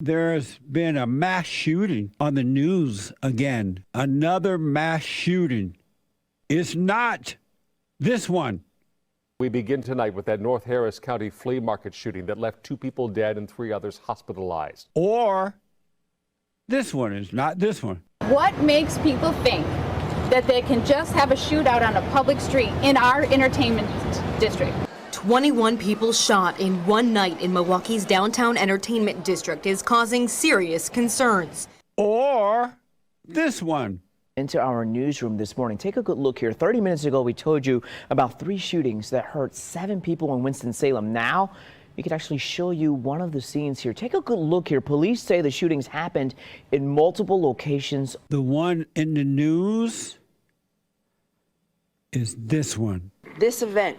There's been a mass shooting on the news again. Another mass shooting. It's not this one. We begin tonight with that North Harris County flea market shooting that left 2 people dead and 3 others hospitalized. Or this one is not this one. What makes people think that they can just have a shootout on a public street in our entertainment district? 21 people shot in one night in Milwaukee's downtown entertainment district is causing serious concerns. Or this one. Into our newsroom this morning. Take a good look here. 30 minutes ago, we told you about 3 shootings that hurt 7 people in Winston-Salem. Now, we can actually show you one of the scenes here. Take a good look here. Police say the shootings happened in multiple locations. The one in the news is this one. This event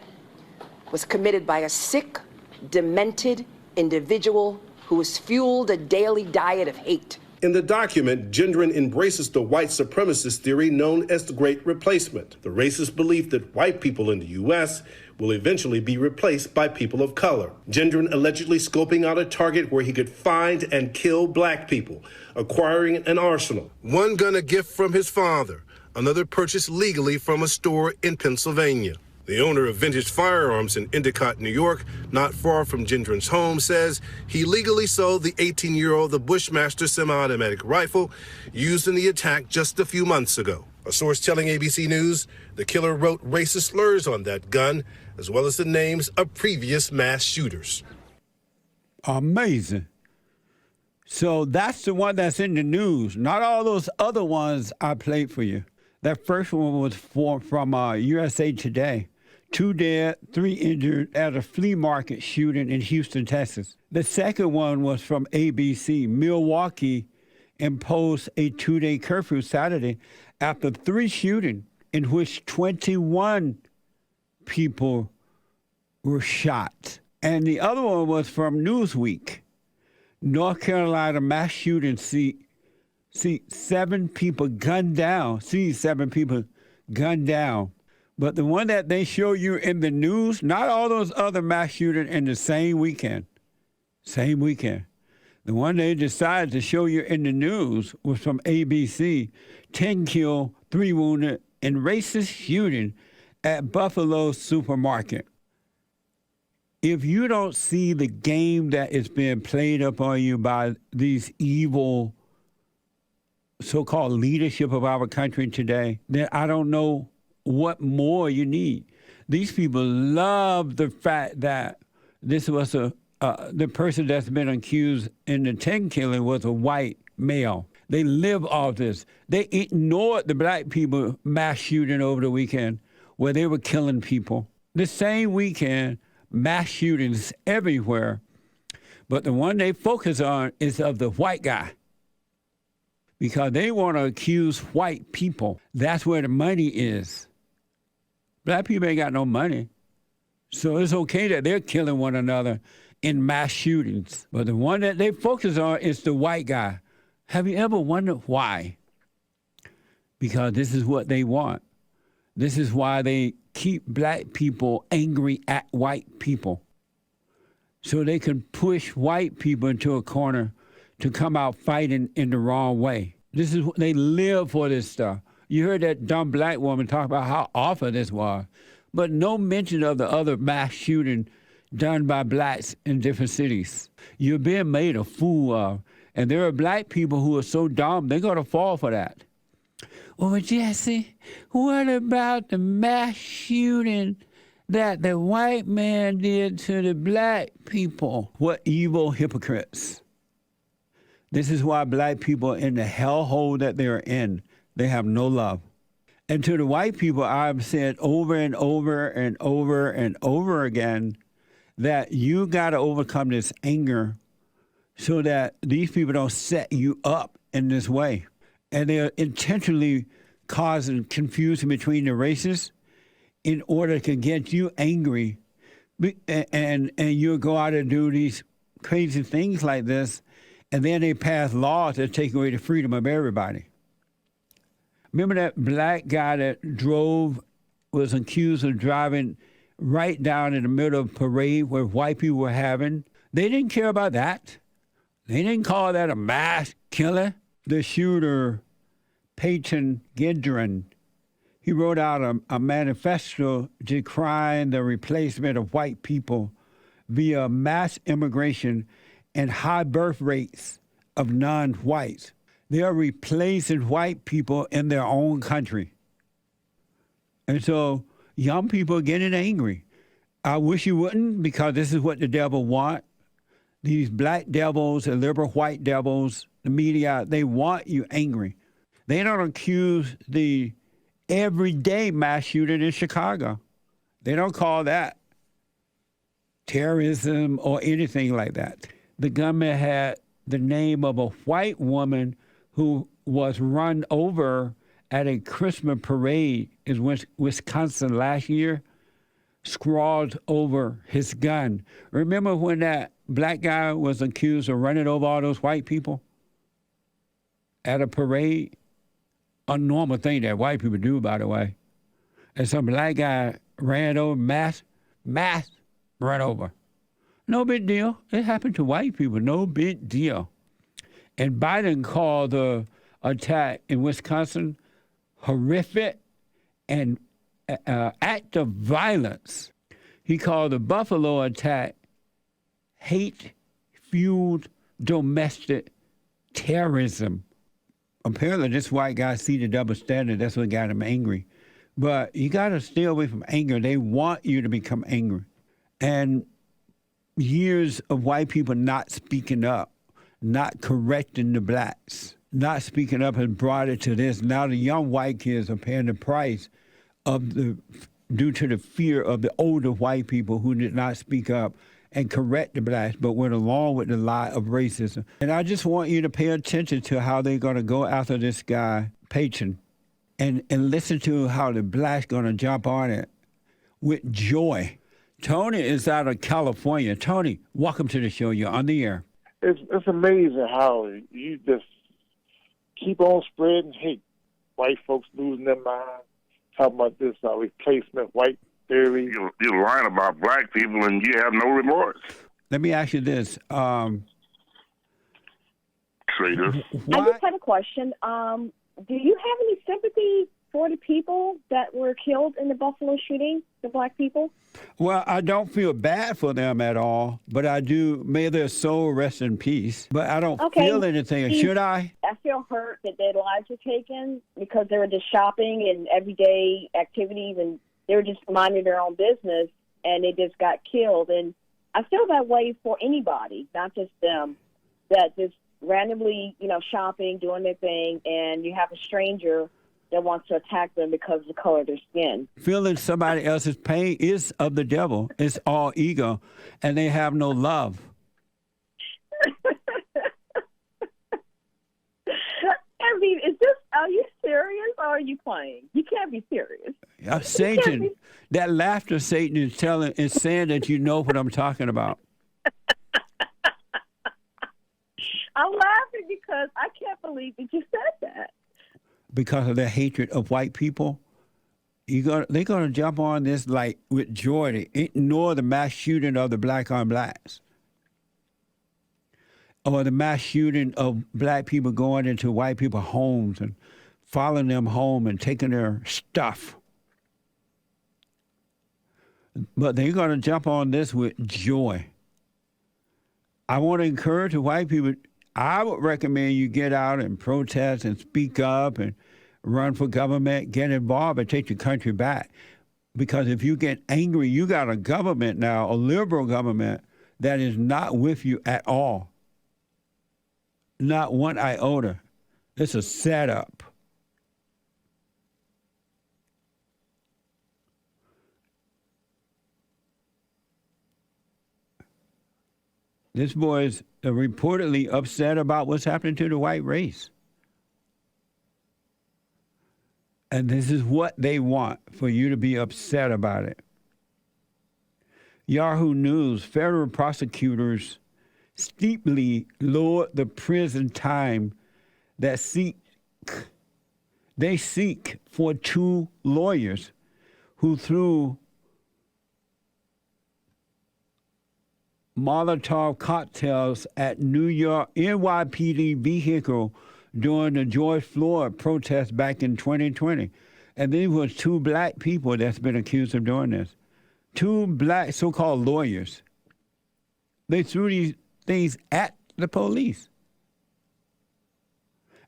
was committed by a sick, demented individual who has fueled a daily diet of hate. In the document, Gendron embraces the white supremacist theory known as the Great Replacement, the racist belief that white people in the U.S. will eventually be replaced by people of color. Gendron allegedly scoping out a target where he could find and kill black people, acquiring an arsenal. One gun a gift from his father, another purchased legally from a store in Pennsylvania. The owner of Vintage Firearms in Endicott, New York, not far from Gendron's home, says he legally sold the 18-year-old the Bushmaster semi-automatic rifle used in the attack just a few months ago. A source telling ABC News the killer wrote racist slurs on that gun, as well as the names of previous mass shooters. Amazing. So that's the one that's in the news, not all those other ones I played for you. That first one was from USA Today. 2 dead, 3 injured at a flea market shooting in Houston, Texas. The second one was from ABC. Milwaukee imposed a 2-day curfew Saturday after 3 shootings in which 21 people were shot. And the other one was from Newsweek. North Carolina mass shooting, see 7 people gunned down. 7 people gunned down. But the one that they show you in the news, not all those other mass shootings in the same weekend. Same weekend. The one they decided to show you in the news was from ABC. 10 killed, 3 wounded in racist shooting at Buffalo supermarket. If you don't see the game that is being played up on you by these evil so-called leadership of our country today, then I don't know what more you need. These people love the fact that this was the person that's been accused in the 10 killing was a white male. They live off this. They ignored the black people mass shooting over the weekend where they were killing people. The same weekend, mass shootings everywhere. But the one they focus on is of the white guy, because they want to accuse white people. That's where the money is. Black people ain't got no money. So it's okay that they're killing one another in mass shootings. But the one that they focus on is the white guy. Have you ever wondered why? Because this is what they want. This is why they keep black people angry at white people. So they can push white people into a corner to come out fighting in the wrong way. This is what they live for, this stuff. You heard that dumb black woman talk about how awful this was, but no mention of the other mass shooting done by blacks in different cities. You're being made a fool of, and there are black people who are so dumb, they're going to fall for that. Well, Jesse, what about the mass shooting that the white man did to the black people? What evil hypocrites. This is why black people are in the hellhole that they're in. They have no love. And to the white people, I've said over and over and over and over again that you got to overcome this anger so that these people don't set you up in this way. And they're intentionally causing confusion between the races in order to get you angry. And you'll go out and do these crazy things like this, and then they pass laws that take away the freedom of everybody. Remember that black guy that was accused of driving right down in the middle of a parade where white people were having? They didn't care about that. They didn't call that a mass killing. The shooter, Peyton Gendron, he wrote out a manifesto decrying the replacement of white people via mass immigration and high birth rates of non-whites. They are replacing white people in their own country. And so young people are getting angry. I wish you wouldn't, because this is what the devil wants. These black devils and liberal white devils, the media, they want you angry. They don't accuse the everyday mass shooting in Chicago. They don't call that terrorism or anything like that. The gunman had the name of a white woman who was run over at a Christmas parade in Wisconsin last year, scrawled over his gun. Remember when that black guy was accused of running over all those white people at a parade? A normal thing that white people do, by the way. And some black guy ran over, mass run over. No big deal. It happened to white people. No big deal. And Biden called the attack in Wisconsin horrific and act of violence. He called the Buffalo attack hate-fueled domestic terrorism. Apparently, this white guy see the double standard. That's what got him angry. But you got to stay away from anger. They want you to become angry. And years of white people not speaking up, not correcting the blacks, not speaking up has brought it to this. Now the young white kids are paying the price due to the fear of the older white people who did not speak up and correct the blacks, but went along with the lie of racism. And I just want you to pay attention to how they're going to go after this guy, Peyton, and listen to how the blacks going to jump on it with joy. Tony is out of California. Tony, welcome to the show. You're on the air. It's amazing how you just keep on spreading hate. White folks losing their minds, talking about this replacement white theory. You're lying about black people and you have no remorse. Let me ask you this. Traitor. I just had a question. Do you have any sympathy for the people that were killed in the Buffalo shooting, the black people? Well, I don't feel bad for them at all, but I do. May their soul rest in peace. But I don't feel anything. Should I? I feel hurt that their lives were taken because they were just shopping and everyday activities, and they were just minding their own business, and they just got killed. And I feel that way for anybody, not just them, that just randomly, shopping, doing their thing, and you have a stranger that wants to attack them because of the color of their skin. Feeling somebody else's pain is of the devil. It's all ego, and they have no love. Are you serious or are you playing? You can't be serious. Satan, that laughter Satan is saying that you know what I'm talking about. I'm laughing because I can't believe that you said that. Because of their hatred of white people, they're going to jump on this like with joy. They ignore the mass shooting of the black on blacks, or the mass shooting of black people going into white people's homes and following them home and taking their stuff. But they're going to jump on this with joy. I want to encourage the white people. I would recommend you get out and protest and speak up and run for government, get involved and take your country back. Because if you get angry, you got a government now, a liberal government, that is not with you at all. Not one iota. It's a setup. This boy is reportedly upset about what's happening to the white race. And this is what they want, for you to be upset about it. Yahoo News, federal prosecutors steeply lowered the prison time that they seek for two lawyers who, through Molotov cocktails at New York NYPD vehicle during the George Floyd protest back in 2020. And these was 2 black people that's been accused of doing this. 2 black so-called lawyers. They threw these things at the police.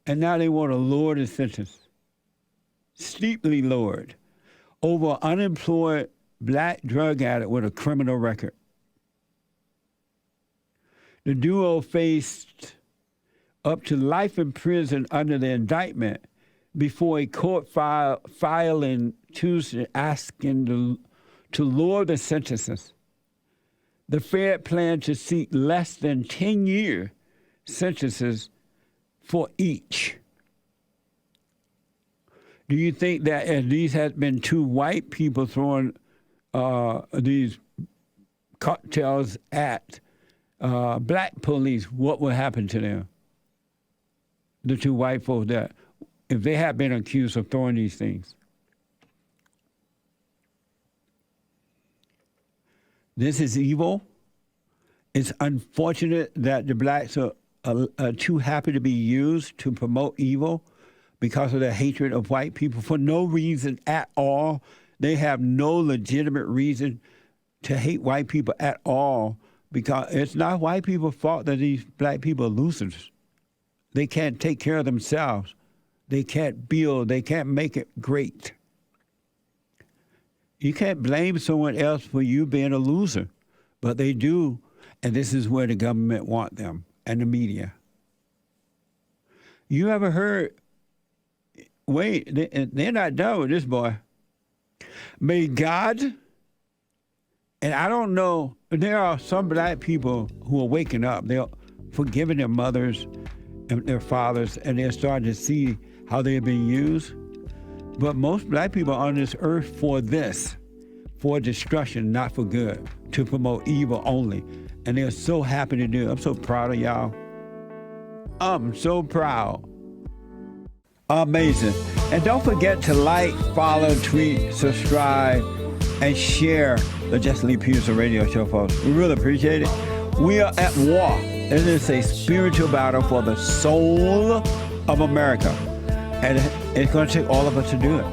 And now they want to lower the sentence. Steeply lowered. Over unemployed black drug addict with a criminal record. The duo faced up to life in prison under the indictment before a court filing Tuesday asking to lower the sentences. The Fed planned to seek less than 10-year sentences for each. Do you think that if these had been 2 white people throwing these cocktails at black police, what would happen to them? The 2 white folks that, if they had been accused of throwing these things. This is evil. It's unfortunate that the blacks are too happy to be used to promote evil because of their hatred of white people for no reason at all. They have no legitimate reason to hate white people at all because it's not white people's fault that these black people are losers. They can't take care of themselves. They can't build. They can't make it great. You can't blame someone else for you being a loser, but they do, and this is where the government want them and the media. You ever heard, wait, they're not done with this, boy. May God, and I don't know, there are some black people who are waking up. They're forgiving their mothers and their fathers, and they're starting to see how they're being used. But most black people are on this earth for this, for destruction, not for good, to promote evil only. And they're so happy to do it. I'm so proud of y'all. I'm so proud. Amazing. And don't forget to like, follow, tweet, subscribe, and share the JLP Peterson radio show, folks. We really appreciate it. We are at war. It is a spiritual battle for the soul of America. And it's going to take all of us to do it.